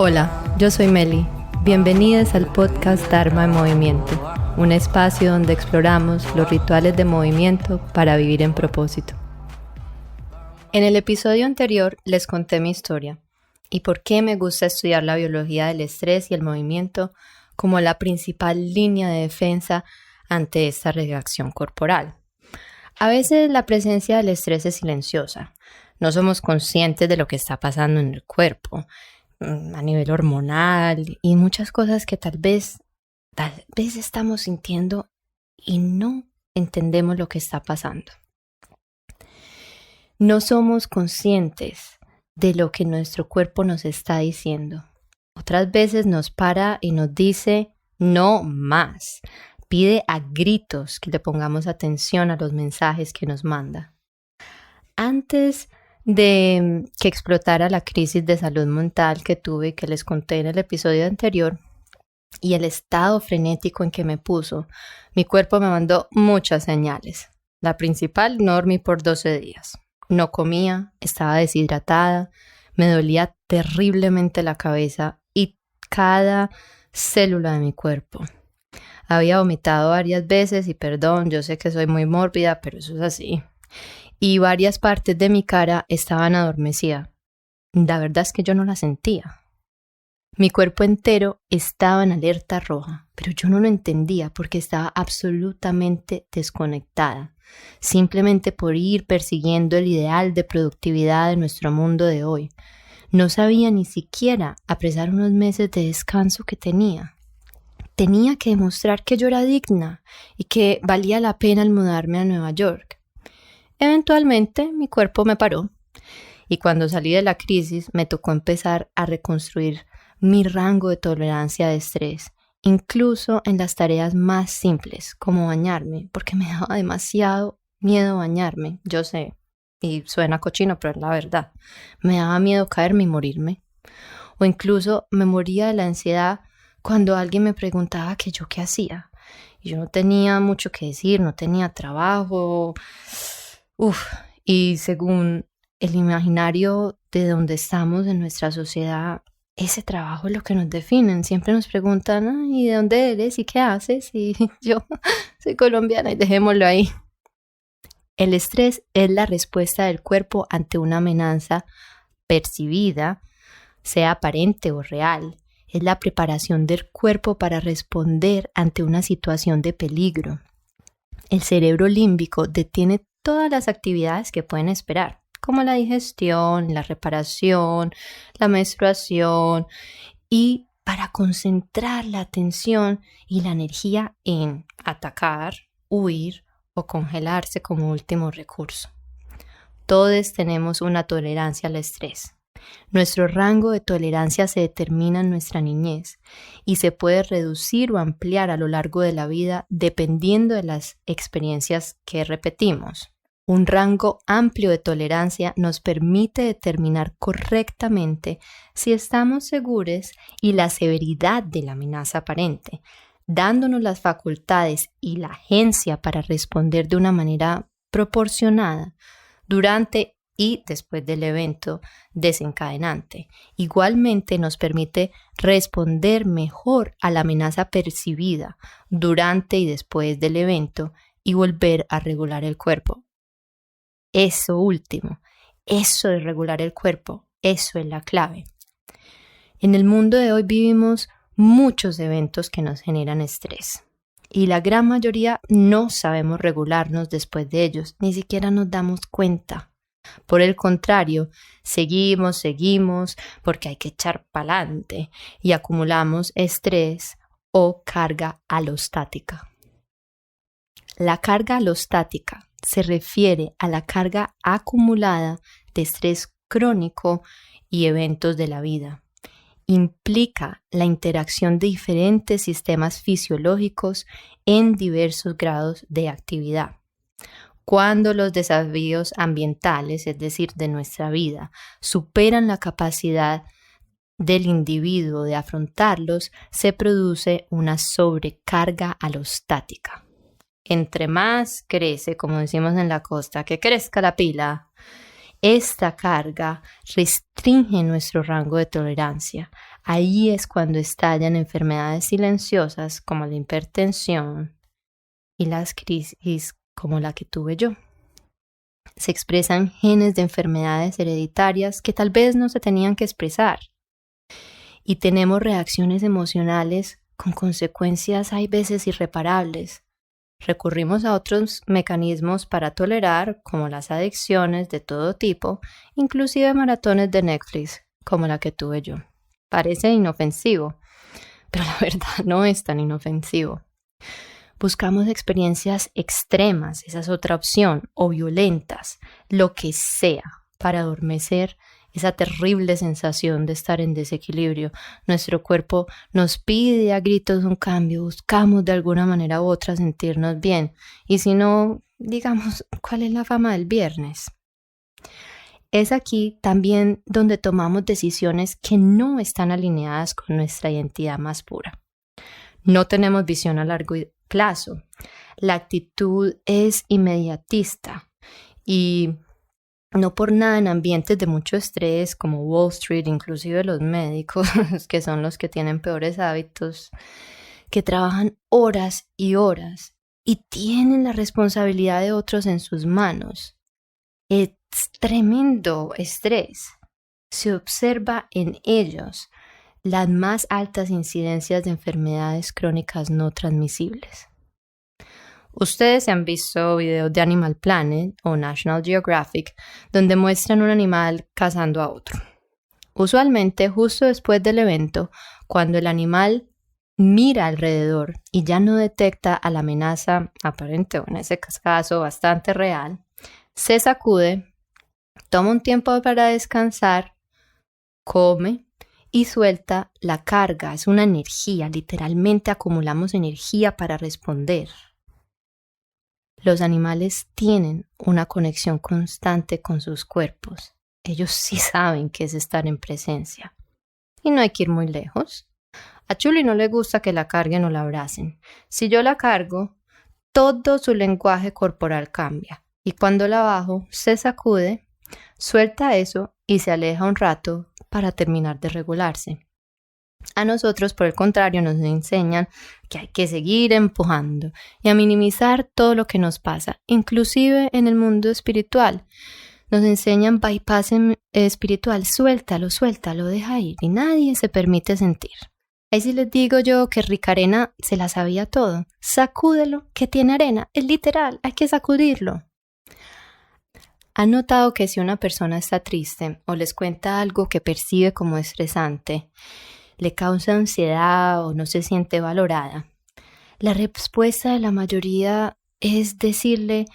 Hola, yo soy Meli. Bienvenidos al podcast Dharma en Movimiento, un espacio donde exploramos los rituales de movimiento para vivir en propósito. En el episodio anterior les conté mi historia y por qué me gusta estudiar la biología del estrés y el movimiento como la principal línea de defensa ante esta reacción corporal. A veces la presencia del estrés es silenciosa. No somos conscientes de lo que está pasando en el cuerpo, a nivel hormonal y muchas cosas que tal vez estamos sintiendo y no entendemos lo que está pasando. No somos conscientes de lo que nuestro cuerpo nos está diciendo. Otras veces nos para y nos dice no más. Pide a gritos que le pongamos atención a los mensajes que nos manda. Antes de que explotara la crisis de salud mental que tuve, que les conté en el episodio anterior, y el estado frenético en que me puso, mi cuerpo me mandó muchas señales. La principal, no dormí por 12 días. No comía, estaba deshidratada, me dolía terriblemente la cabeza y cada célula de mi cuerpo. Había vomitado varias veces y perdón, yo sé que soy muy mórbida, pero eso es así. Y varias partes de mi cara estaban adormecidas. La verdad es que yo no la sentía. Mi cuerpo entero estaba en alerta roja, pero yo no lo entendía porque estaba absolutamente desconectada, simplemente por ir persiguiendo el ideal de productividad de nuestro mundo de hoy. No sabía ni siquiera apreciar unos meses de descanso que tenía. Tenía que demostrar que yo era digna y que valía la pena el mudarme a Nueva York. Eventualmente mi cuerpo me paró y cuando salí de la crisis me tocó empezar a reconstruir mi rango de tolerancia de estrés, incluso en las tareas más simples como bañarme, porque me daba demasiado miedo bañarme, yo sé, y suena cochino, pero es la verdad. Me daba miedo caerme y morirme, o incluso me moría de la ansiedad cuando alguien me preguntaba que yo qué hacía. Y yo no tenía mucho que decir, no tenía trabajo. Y según el imaginario de donde estamos en nuestra sociedad, ese trabajo es lo que nos define. Siempre nos preguntan, ¿y de dónde eres? ¿Y qué haces? Y yo soy colombiana y dejémoslo ahí. El estrés es la respuesta del cuerpo ante una amenaza percibida, sea aparente o real. Es la preparación del cuerpo para responder ante una situación de peligro. El cerebro límbico detiene todas las actividades que pueden esperar, como la digestión, la reparación, la menstruación, y para concentrar la atención y la energía en atacar, huir o congelarse como último recurso. Todos tenemos una tolerancia al estrés. Nuestro rango de tolerancia se determina en nuestra niñez y se puede reducir o ampliar a lo largo de la vida dependiendo de las experiencias que repetimos. Un rango amplio de tolerancia nos permite determinar correctamente si estamos seguros y la severidad de la amenaza aparente, dándonos las facultades y la agencia para responder de una manera proporcionada durante y después del evento desencadenante. Igualmente nos permite responder mejor a la amenaza percibida durante y después del evento y volver a regular el cuerpo. Eso último, eso de regular el cuerpo, eso es la clave. En el mundo de hoy vivimos muchos eventos que nos generan estrés y la gran mayoría no sabemos regularnos después de ellos, ni siquiera nos damos cuenta. Por el contrario, seguimos porque hay que echar pa'lante y acumulamos estrés o carga alostática. La carga alostática se refiere a la carga acumulada de estrés crónico y eventos de la vida. Implica la interacción de diferentes sistemas fisiológicos en diversos grados de actividad. Cuando los desafíos ambientales, es decir, de nuestra vida, superan la capacidad del individuo de afrontarlos, se produce una sobrecarga alostática. Entre más crece, como decimos en la costa, que crezca la pila, esta carga restringe nuestro rango de tolerancia, Ahí es cuando estallan enfermedades silenciosas como la hipertensión y las crisis como la que tuve yo. Se expresan genes de enfermedades hereditarias que tal vez no se tenían que expresar. Y tenemos reacciones emocionales con consecuencias hay veces irreparables. Recurrimos a otros mecanismos para tolerar, como las adicciones de todo tipo, inclusive maratones de Netflix, como la que tuve yo. Parece inofensivo, pero la verdad no es tan inofensivo. Buscamos experiencias extremas, esa es otra opción, o violentas, lo que sea, para adormecer esa terrible sensación de estar en desequilibrio. Nuestro cuerpo nos pide a gritos un cambio, buscamos de alguna manera u otra sentirnos bien. Y si no, digamos, ¿cuál es la fama del viernes? Es aquí también donde tomamos decisiones que no están alineadas con nuestra identidad más pura. No tenemos visión a largo plazo. La actitud es inmediatista y no por nada en ambientes de mucho estrés como Wall Street, inclusive los médicos, que son los que tienen peores hábitos, que trabajan horas y horas y tienen la responsabilidad de otros en sus manos. Es tremendo estrés. Se observa en ellos las más altas incidencias de enfermedades crónicas no transmisibles. Ustedes se han visto videos de Animal Planet o National Geographic donde muestran un animal cazando a otro. Usualmente justo después del evento, cuando el animal mira alrededor y ya no detecta a la amenaza aparente o en ese caso bastante real, se sacude, toma un tiempo para descansar, come y suelta la carga. Es una energía, literalmente acumulamos energía para responder. Los animales tienen una conexión constante con sus cuerpos. Ellos sí saben qué es estar en presencia. Y no hay que ir muy lejos. A Chuli no le gusta que la carguen o la abracen. Si yo la cargo, todo su lenguaje corporal cambia. Y cuando la bajo, se sacude, suelta eso y se aleja un rato para terminar de regularse. A nosotros, por el contrario, nos enseñan que hay que seguir empujando y a minimizar todo lo que nos pasa, inclusive en el mundo espiritual. Nos enseñan bypass espiritual, suéltalo, deja ir y nadie se permite sentir. Ahí sí les digo yo que Ricarena se la sabía todo. Sacúdelo, que tiene arena, es literal, hay que sacudirlo. ¿Han notado que si una persona está triste o les cuenta algo que percibe como estresante, le causa ansiedad o no se siente valorada? La respuesta de la mayoría es decirle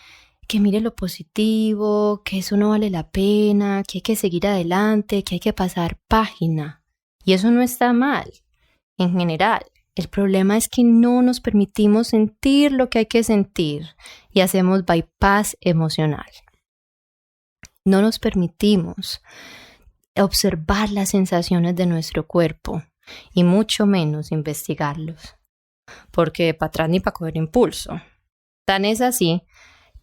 que mire lo positivo, que eso no vale la pena, que hay que seguir adelante, que hay que pasar página. Y eso no está mal, en general. El problema es que no nos permitimos sentir lo que hay que sentir y hacemos bypass emocional. No nos permitimos observar las sensaciones de nuestro cuerpo y mucho menos investigarlos, porque para atrás ni para coger impulso. Tan es así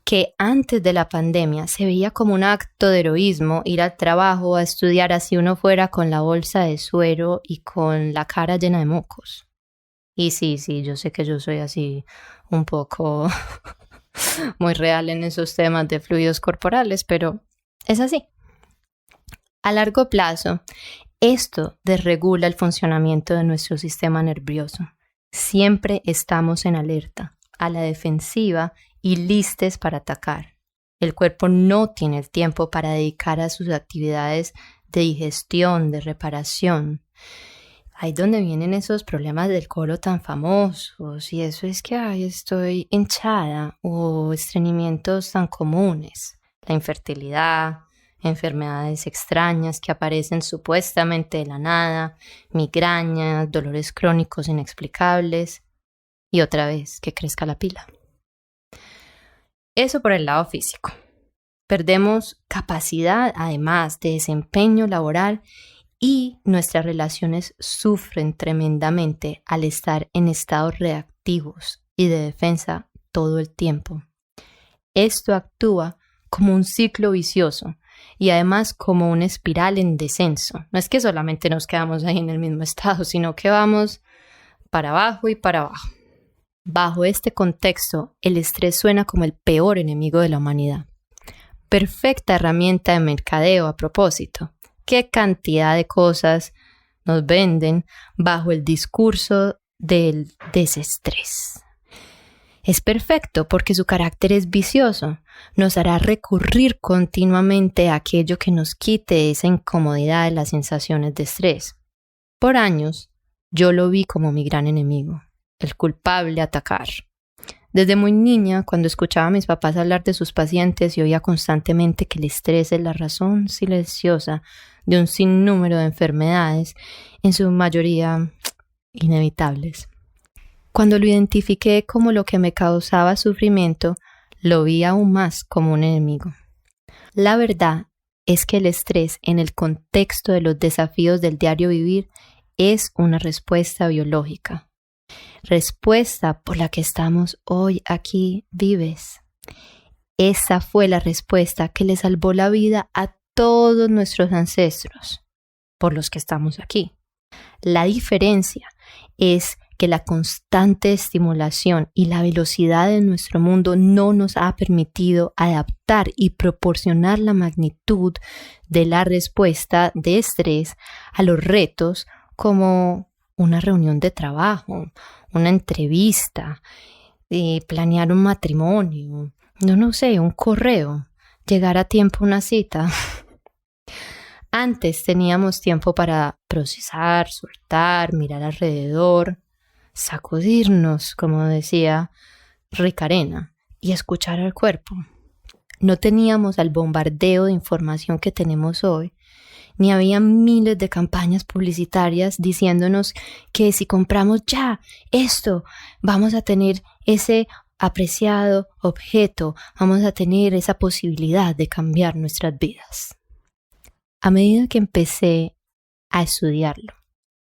que antes de la pandemia se veía como un acto de heroísmo ir al trabajo a estudiar así uno fuera con la bolsa de suero y con la cara llena de mocos. Y sí, yo sé que yo soy así un poco muy real en esos temas de fluidos corporales, pero es así. A largo plazo, esto desregula el funcionamiento de nuestro sistema nervioso. Siempre estamos en alerta, a la defensiva y listos para atacar. El cuerpo no tiene el tiempo para dedicar a sus actividades de digestión, de reparación. Ahí es donde vienen esos problemas del colon tan famosos y eso es que estoy hinchada o estreñimientos tan comunes, la infertilidad, enfermedades extrañas que aparecen supuestamente de la nada, migrañas, dolores crónicos inexplicables y otra vez que crezca la pila. Eso por el lado físico. Perdemos capacidad además de desempeño laboral y nuestras relaciones sufren tremendamente al estar en estados reactivos y de defensa todo el tiempo. Esto actúa como un ciclo vicioso y además como una espiral en descenso. No es que solamente nos quedamos ahí en el mismo estado, sino que vamos para abajo y para abajo. Bajo este contexto, el estrés suena como el peor enemigo de la humanidad. Perfecta herramienta de mercadeo a propósito. ¿Qué cantidad de cosas nos venden bajo el discurso del desestrés? Es perfecto porque su carácter es vicioso. Nos hará recurrir continuamente a aquello que nos quite esa incomodidad de las sensaciones de estrés. Por años, yo lo vi como mi gran enemigo, el culpable a atacar. Desde muy niña, cuando escuchaba a mis papás hablar de sus pacientes y oía constantemente que el estrés es la razón silenciosa de un sinnúmero de enfermedades, en su mayoría inevitables. Cuando lo identifiqué como lo que me causaba sufrimiento, lo vi aún más como un enemigo. La verdad es que el estrés en el contexto de los desafíos del diario vivir es una respuesta biológica. Respuesta por la que estamos hoy aquí vives. Esa fue la respuesta que le salvó la vida a todos nuestros ancestros, por los que estamos aquí. La diferencia es que la constante estimulación y la velocidad de nuestro mundo no nos ha permitido adaptar y proporcionar la magnitud de la respuesta de estrés a los retos como una reunión de trabajo, una entrevista, planear un matrimonio, un correo, llegar a tiempo a una cita. Antes teníamos tiempo para procesar, soltar, mirar alrededor, sacudirnos, como decía Ricarena, y escuchar al cuerpo. No teníamos el bombardeo de información que tenemos hoy, ni había miles de campañas publicitarias diciéndonos que si compramos ya esto, vamos a tener ese apreciado objeto, vamos a tener esa posibilidad de cambiar nuestras vidas. A medida que empecé a estudiarlo,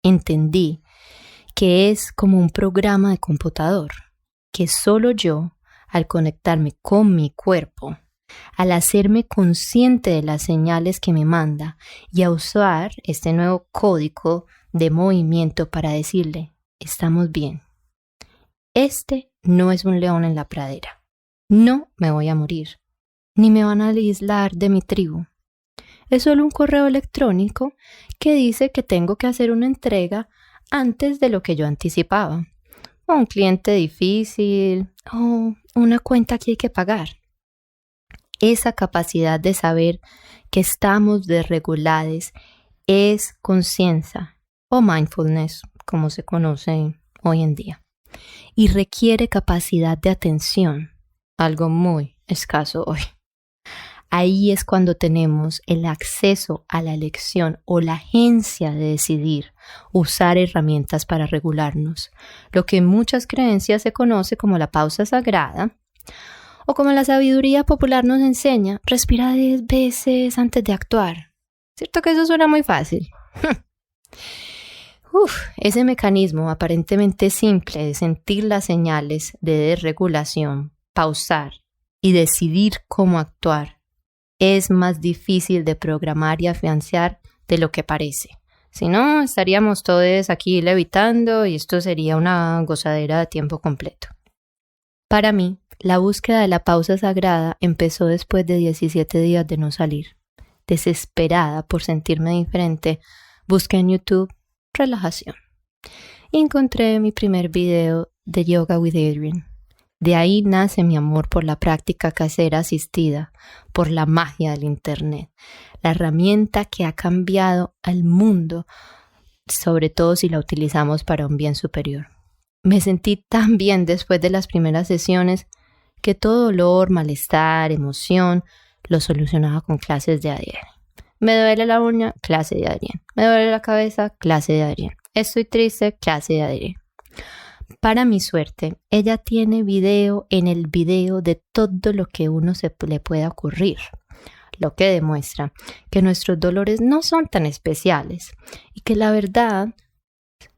entendí que es como un programa de computador, que solo yo, al conectarme con mi cuerpo, al hacerme consciente de las señales que me manda y a usar este nuevo código de movimiento para decirle, estamos bien. Este no es un león en la pradera. No me voy a morir, ni me van a aislar de mi tribu. Es solo un correo electrónico que dice que tengo que hacer una entrega antes de lo que yo anticipaba. O un cliente difícil, o una cuenta que hay que pagar. Esa capacidad de saber que estamos desregulados es conciencia o mindfulness, como se conoce hoy en día. Y requiere capacidad de atención, algo muy escaso hoy. Ahí es cuando tenemos el acceso a la elección o la agencia de decidir usar herramientas para regularnos, lo que en muchas creencias se conoce como la pausa sagrada, o como la sabiduría popular nos enseña, respira 10 veces antes de actuar. ¿Cierto que eso suena muy fácil? Ese mecanismo aparentemente simple de sentir las señales de desregulación, pausar y decidir cómo actuar es más difícil de programar y afianzar de lo que parece. Si no, estaríamos todos aquí levitando y esto sería una gozadera de tiempo completo. Para mí, la búsqueda de la pausa sagrada empezó después de 17 días de no salir. Desesperada por sentirme diferente, busqué en YouTube relajación. Y encontré mi primer video de Yoga with Adriene. De ahí nace mi amor por la práctica casera asistida, por la magia del Internet, la herramienta que ha cambiado al mundo, sobre todo si la utilizamos para un bien superior. Me sentí tan bien después de las primeras sesiones que todo dolor, malestar, emoción, lo solucionaba con clases de Adriene. Me duele la uña, clase de Adriene. Me duele la cabeza, clase de Adriene. Estoy triste, clase de Adriene. Para mi suerte, ella tiene video en el video de todo lo que uno le pueda ocurrir, lo que demuestra que nuestros dolores no son tan especiales y que la verdad,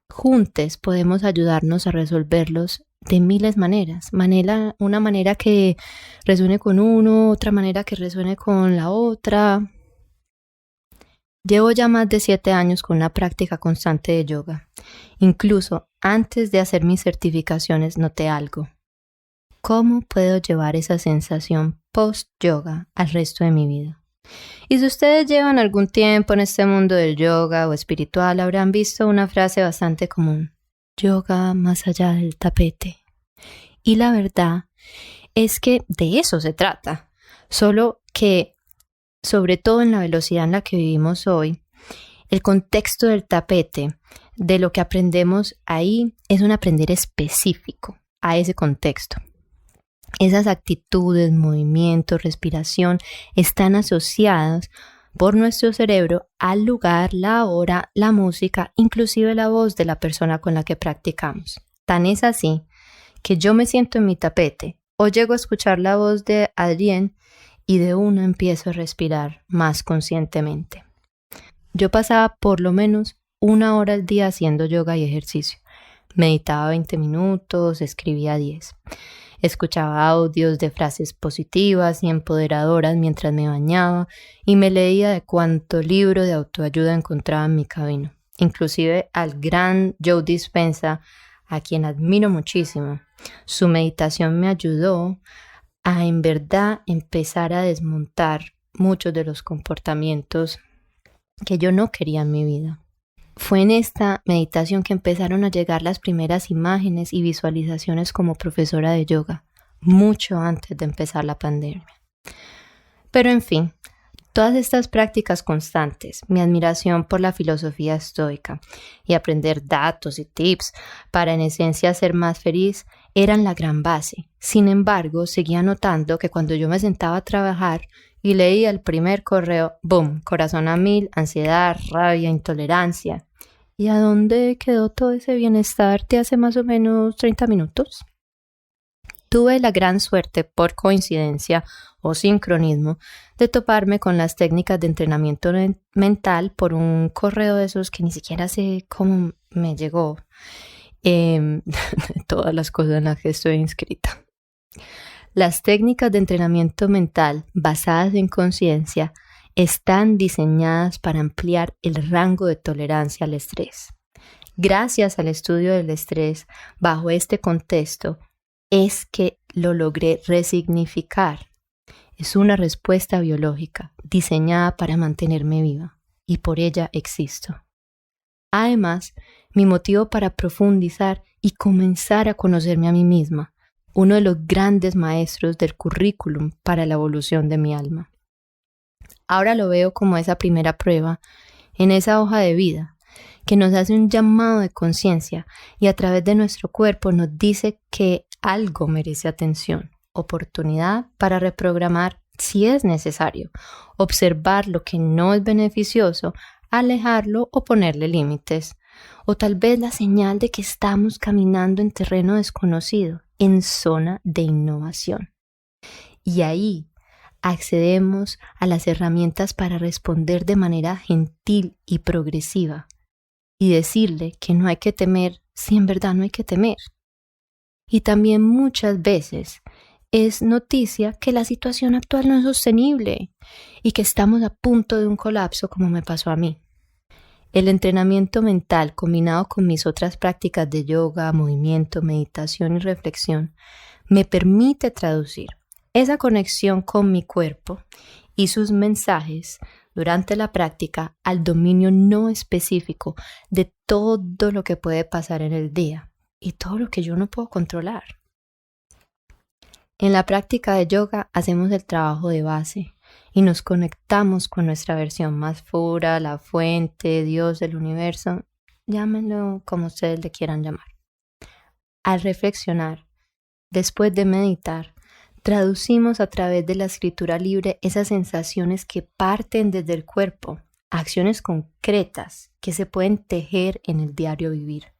juntos podemos ayudarnos a resolverlos de miles de maneras. Una manera que resuene con uno, otra manera que resuene con la otra. Llevo ya más de 7 años con una práctica constante de yoga. Incluso antes de hacer mis certificaciones noté algo. ¿Cómo puedo llevar esa sensación post-yoga al resto de mi vida? Y si ustedes llevan algún tiempo en este mundo del yoga o espiritual, habrán visto una frase bastante común: yoga más allá del tapete. Y la verdad es que de eso se trata, solo que, sobre todo en la velocidad en la que vivimos hoy, el contexto del tapete, de lo que aprendemos ahí, es un aprender específico a ese contexto. Esas actitudes, movimientos, respiración están asociadas por nuestro cerebro al lugar, la hora, la música, inclusive la voz de la persona con la que practicamos. Tan es así que yo me siento en mi tapete o llego a escuchar la voz de alguien y de una empiezo a respirar más conscientemente. Yo pasaba por lo menos 1 hora al día haciendo yoga y ejercicio. Meditaba 20 minutos, escribía 10. Escuchaba audios de frases positivas y empoderadoras mientras me bañaba y me leía de cuánto libro de autoayuda encontraba en mi camino. Inclusive al gran Joe Dispenza, a quien admiro muchísimo. Su meditación me ayudó a en verdad empezar a desmontar muchos de los comportamientos que yo no quería en mi vida. Fue en esta meditación que empezaron a llegar las primeras imágenes y visualizaciones como profesora de yoga, mucho antes de empezar la pandemia. Pero en fin, todas estas prácticas constantes, mi admiración por la filosofía estoica y aprender datos y tips para en esencia ser más feliz eran la gran base. Sin embargo, seguía notando que cuando yo me sentaba a trabajar y leía el primer correo, ¡boom!, corazón a 1000, ansiedad, rabia, intolerancia. ¿Y a dónde quedó todo ese bienestar de hace más o menos 30 minutos? Tuve la gran suerte, por coincidencia o sincronismo, de toparme con las técnicas de entrenamiento mental por un correo de esos que ni siquiera sé cómo me llegó. Todas las cosas en las que estoy inscrita. Las técnicas de entrenamiento mental basadas en conciencia están diseñadas para ampliar el rango de tolerancia al estrés. Gracias al estudio del estrés bajo este contexto es que lo logré resignificar. Es una respuesta biológica diseñada para mantenerme viva y por ella existo. Además, mi motivo para profundizar y comenzar a conocerme a mí misma, uno de los grandes maestros del currículum para la evolución de mi alma. Ahora lo veo como esa primera prueba en esa hoja de vida que nos hace un llamado de conciencia y a través de nuestro cuerpo nos dice que algo merece atención, oportunidad para reprogramar si es necesario, observar lo que no es beneficioso, alejarlo o ponerle límites, o tal vez la señal de que estamos caminando en terreno desconocido, en zona de innovación. Y ahí accedemos a las herramientas para responder de manera gentil y progresiva y decirle que no hay que temer si en verdad no hay que temer. Y también muchas veces es noticia que la situación actual no es sostenible y que estamos a punto de un colapso como me pasó a mí. El entrenamiento mental combinado con mis otras prácticas de yoga, movimiento, meditación y reflexión me permite traducir esa conexión con mi cuerpo y sus mensajes durante la práctica al dominio no específico de todo lo que puede pasar en el día y todo lo que yo no puedo controlar. En la práctica de yoga hacemos el trabajo de base y nos conectamos con nuestra versión más pura, la fuente, Dios, el universo, llámenlo como ustedes le quieran llamar. Al reflexionar, después de meditar, traducimos a través de la escritura libre esas sensaciones que parten desde el cuerpo, acciones concretas que se pueden tejer en el diario vivir.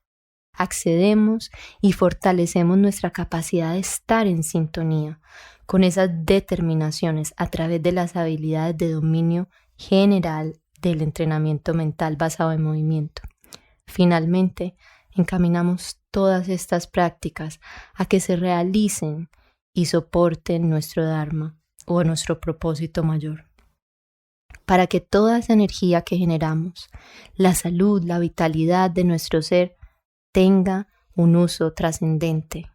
Accedemos y fortalecemos nuestra capacidad de estar en sintonía con esas determinaciones a través de las habilidades de dominio general del entrenamiento mental basado en movimiento. Finalmente, encaminamos todas estas prácticas a que se realicen y soporten nuestro Dharma o nuestro propósito mayor. para que toda esa energía que generamos, la salud, la vitalidad de nuestro ser, tenga un uso trascendente.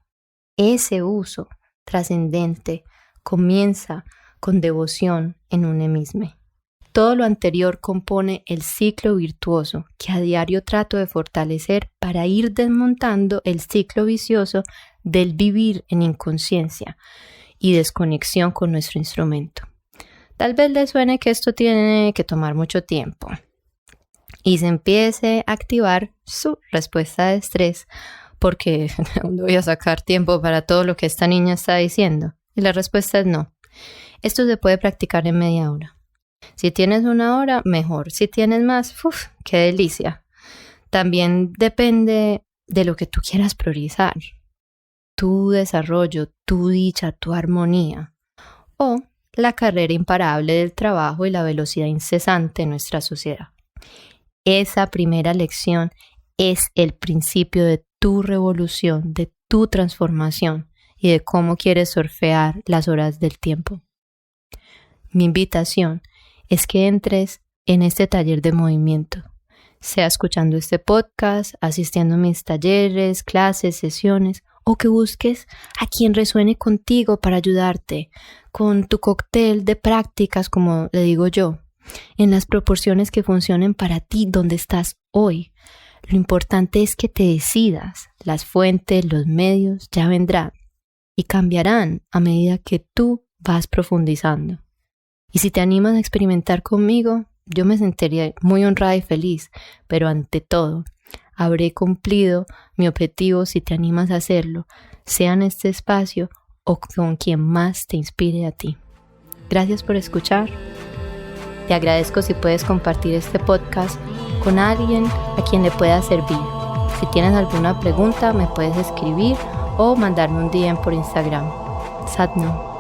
Ese uso trascendente comienza con devoción en un mismo. Todo lo anterior compone el ciclo virtuoso que a diario trato de fortalecer para ir desmontando el ciclo vicioso del vivir en inconsciencia y desconexión con nuestro instrumento. Tal vez les suene que esto tiene que tomar mucho tiempo y se empiece a activar su respuesta de estrés porque ¿dónde voy a sacar tiempo para todo lo que esta niña está diciendo? Y la respuesta es no. Esto se puede practicar en media hora. Si tienes una hora, mejor. Si tienes más, ¡qué delicia! También depende de lo que tú quieras priorizar. Tu desarrollo, tu dicha, tu armonía. O la carrera imparable del trabajo y la velocidad incesante en nuestra sociedad. Esa primera lección es el principio de tu revolución, de tu transformación y de cómo quieres surfear las horas del tiempo. Mi invitación es que entres en este taller de movimiento, sea escuchando este podcast, asistiendo a mis talleres, clases, sesiones, o que busques a quien resuene contigo para ayudarte con tu cóctel de prácticas, como le digo yo, en las proporciones que funcionen para ti donde estás hoy. Lo importante es que te decidas. Las fuentes, los medios ya vendrán y cambiarán a medida que tú vas profundizando. Y si te animas a experimentar conmigo, yo me sentiría muy honrada y feliz, pero ante todo, habré cumplido mi objetivo si te animas a hacerlo, sea en este espacio o con quien más te inspire a ti. Gracias por escuchar. Te agradezco si puedes compartir este podcast con alguien a quien le pueda servir. Si tienes alguna pregunta, me puedes escribir o mandarme un DM por Instagram. Satnam.